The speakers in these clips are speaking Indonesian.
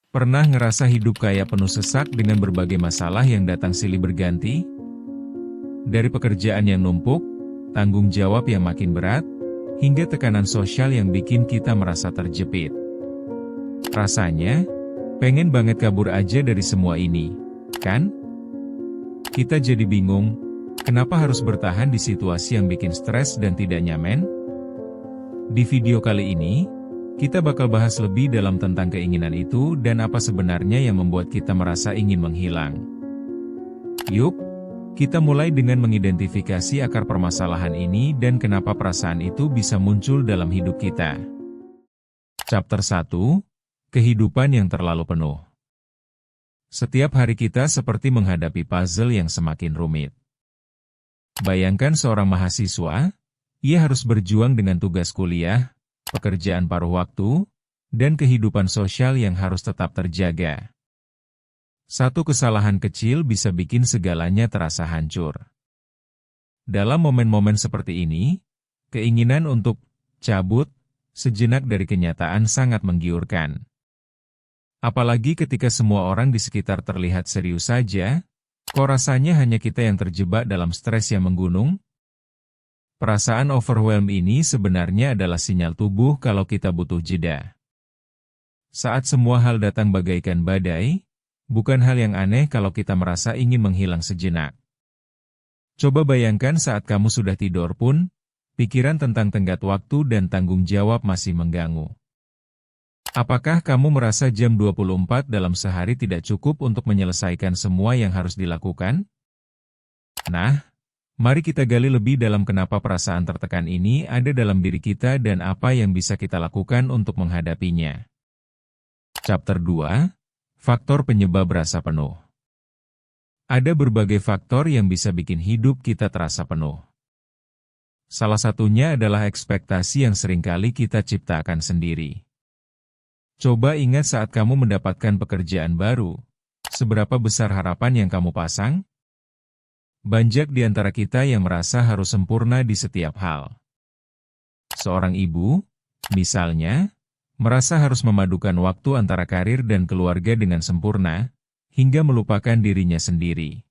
Pernah ngerasa hidup kayak penuh sesak dengan berbagai masalah yang datang silih berganti? Dari pekerjaan yang numpuk, tanggung jawab yang makin berat, hingga tekanan sosial yang bikin kita merasa terjepit. Rasanya, pengen banget kabur aja dari semua ini, kan? Kita jadi bingung, kenapa harus bertahan di situasi yang bikin stres dan tidak nyaman? Di video kali ini, kita bakal bahas lebih dalam tentang keinginan itu dan apa sebenarnya yang membuat kita merasa ingin menghilang. Yuk, kita mulai dengan mengidentifikasi akar permasalahan ini dan kenapa perasaan itu bisa muncul dalam hidup kita. Chapter 1, Kehidupan yang terlalu penuh. Setiap hari kita seperti menghadapi puzzle yang semakin rumit. Bayangkan seorang mahasiswa, ia harus berjuang dengan tugas kuliah, pekerjaan paruh waktu, dan kehidupan sosial yang harus tetap terjaga. Satu kesalahan kecil bisa bikin segalanya terasa hancur. Dalam momen-momen seperti ini, keinginan untuk cabut sejenak dari kenyataan sangat menggiurkan. Apalagi ketika semua orang di sekitar terlihat serius saja, kok rasanya hanya kita yang terjebak dalam stres yang menggunung? Perasaan overwhelm ini sebenarnya adalah sinyal tubuh kalau kita butuh jeda. Saat semua hal datang bagaikan badai, bukan hal yang aneh kalau kita merasa ingin menghilang sejenak. Coba bayangkan saat kamu sudah tidur pun, pikiran tentang tenggat waktu dan tanggung jawab masih mengganggu. Apakah kamu merasa jam 24 dalam sehari tidak cukup untuk menyelesaikan semua yang harus dilakukan? Nah, mari kita gali lebih dalam kenapa perasaan tertekan ini ada dalam diri kita dan apa yang bisa kita lakukan untuk menghadapinya. Chapter 2, Faktor Penyebab Rasa Penuh. Ada berbagai faktor yang bisa bikin hidup kita terasa penuh. Salah satunya adalah ekspektasi yang seringkali kita ciptakan sendiri. Coba ingat saat kamu mendapatkan pekerjaan baru, seberapa besar harapan yang kamu pasang? Banyak di antara kita yang merasa harus sempurna di setiap hal. Seorang ibu, misalnya, merasa harus memadukan waktu antara karir dan keluarga dengan sempurna, hingga melupakan dirinya sendiri.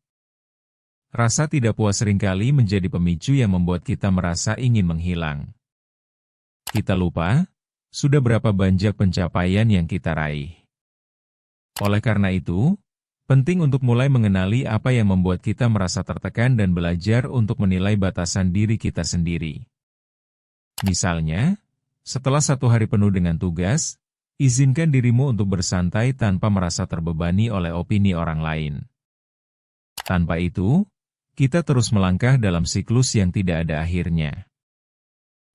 Rasa tidak puas seringkali menjadi pemicu yang membuat kita merasa ingin menghilang. Kita lupa, sudah berapa banyak pencapaian yang kita raih. Oleh karena itu, penting untuk mulai mengenali apa yang membuat kita merasa tertekan dan belajar untuk menilai batasan diri kita sendiri. Misalnya, setelah satu hari penuh dengan tugas, izinkan dirimu untuk bersantai tanpa merasa terbebani oleh opini orang lain. Tanpa itu, kita terus melangkah dalam siklus yang tidak ada akhirnya.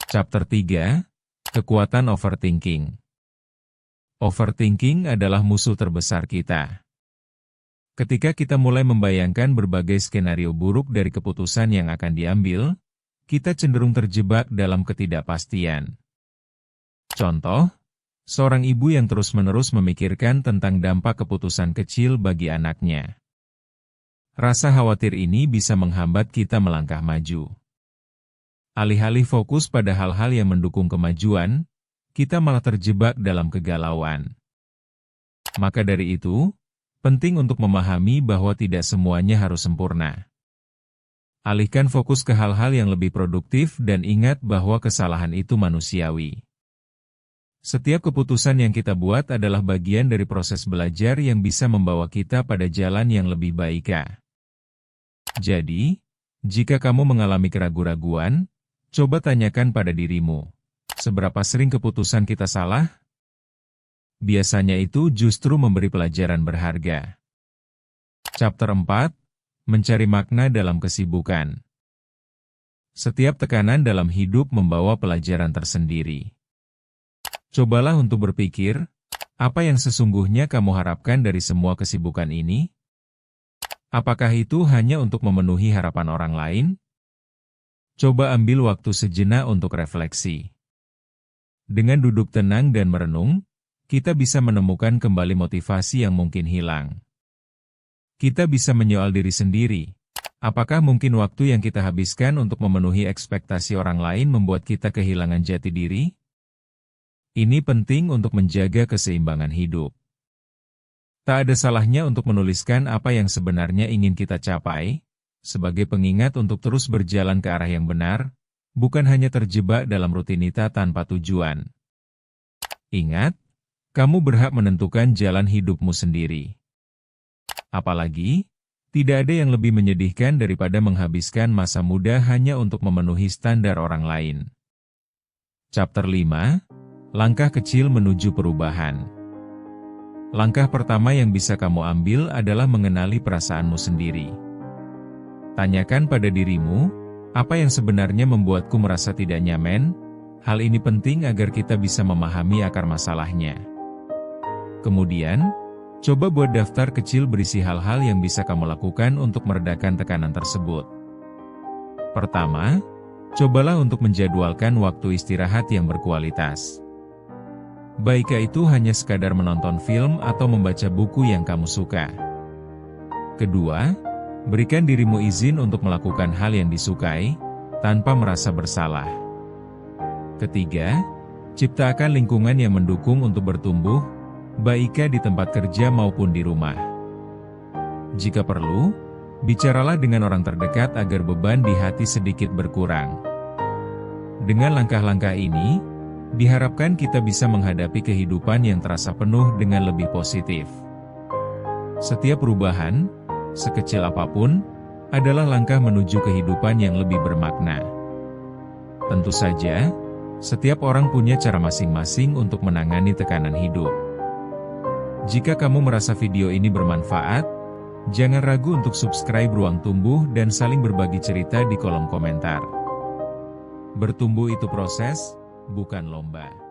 Chapter 3, Kekuatan Overthinking. Overthinking adalah musuh terbesar kita. Ketika kita mulai membayangkan berbagai skenario buruk dari keputusan yang akan diambil, kita cenderung terjebak dalam ketidakpastian. Contoh, seorang ibu yang terus-menerus memikirkan tentang dampak keputusan kecil bagi anaknya. Rasa khawatir ini bisa menghambat kita melangkah maju. Alih-alih fokus pada hal-hal yang mendukung kemajuan, kita malah terjebak dalam kegalauan. Maka dari itu, penting untuk memahami bahwa tidak semuanya harus sempurna. Alihkan fokus ke hal-hal yang lebih produktif dan ingat bahwa kesalahan itu manusiawi. Setiap keputusan yang kita buat adalah bagian dari proses belajar yang bisa membawa kita pada jalan yang lebih baik. Jadi, jika kamu mengalami keraguan-raguan, coba tanyakan pada dirimu, seberapa sering keputusan kita salah? Biasanya itu justru memberi pelajaran berharga. Chapter 4, Mencari Makna dalam Kesibukan. Setiap tekanan dalam hidup membawa pelajaran tersendiri. Cobalah untuk berpikir, apa yang sesungguhnya kamu harapkan dari semua kesibukan ini? Apakah itu hanya untuk memenuhi harapan orang lain? Coba ambil waktu sejenak untuk refleksi. Dengan duduk tenang dan merenung, kita bisa menemukan kembali motivasi yang mungkin hilang. Kita bisa menyoal diri sendiri. Apakah mungkin waktu yang kita habiskan untuk memenuhi ekspektasi orang lain membuat kita kehilangan jati diri? Ini penting untuk menjaga keseimbangan hidup. Tak ada salahnya untuk menuliskan apa yang sebenarnya ingin kita capai, sebagai pengingat untuk terus berjalan ke arah yang benar, bukan hanya terjebak dalam rutinitas tanpa tujuan. Ingat, kamu berhak menentukan jalan hidupmu sendiri. Apalagi, tidak ada yang lebih menyedihkan daripada menghabiskan masa muda hanya untuk memenuhi standar orang lain. Chapter 5, Langkah Kecil Menuju Perubahan. Langkah pertama yang bisa kamu ambil adalah mengenali perasaanmu sendiri. Tanyakan pada dirimu, apa yang sebenarnya membuatku merasa tidak nyaman? Hal ini penting agar kita bisa memahami akar masalahnya. Kemudian, coba buat daftar kecil berisi hal-hal yang bisa kamu lakukan untuk meredakan tekanan tersebut. Pertama, cobalah untuk menjadwalkan waktu istirahat yang berkualitas. Baiklah itu hanya sekadar menonton film atau membaca buku yang kamu suka. Kedua, berikan dirimu izin untuk melakukan hal yang disukai, tanpa merasa bersalah. Ketiga, ciptakan lingkungan yang mendukung untuk bertumbuh, baiknya di tempat kerja maupun di rumah. Jika perlu, bicaralah dengan orang terdekat agar beban di hati sedikit berkurang. Dengan langkah-langkah ini, diharapkan kita bisa menghadapi kehidupan yang terasa penuh dengan lebih positif. Setiap perubahan, sekecil apapun, adalah langkah menuju kehidupan yang lebih bermakna. Tentu saja, setiap orang punya cara masing-masing untuk menangani tekanan hidup. Jika kamu merasa video ini bermanfaat, jangan ragu untuk subscribe Ruang Tumbuh dan saling berbagi cerita di kolom komentar. Bertumbuh itu proses, bukan lomba.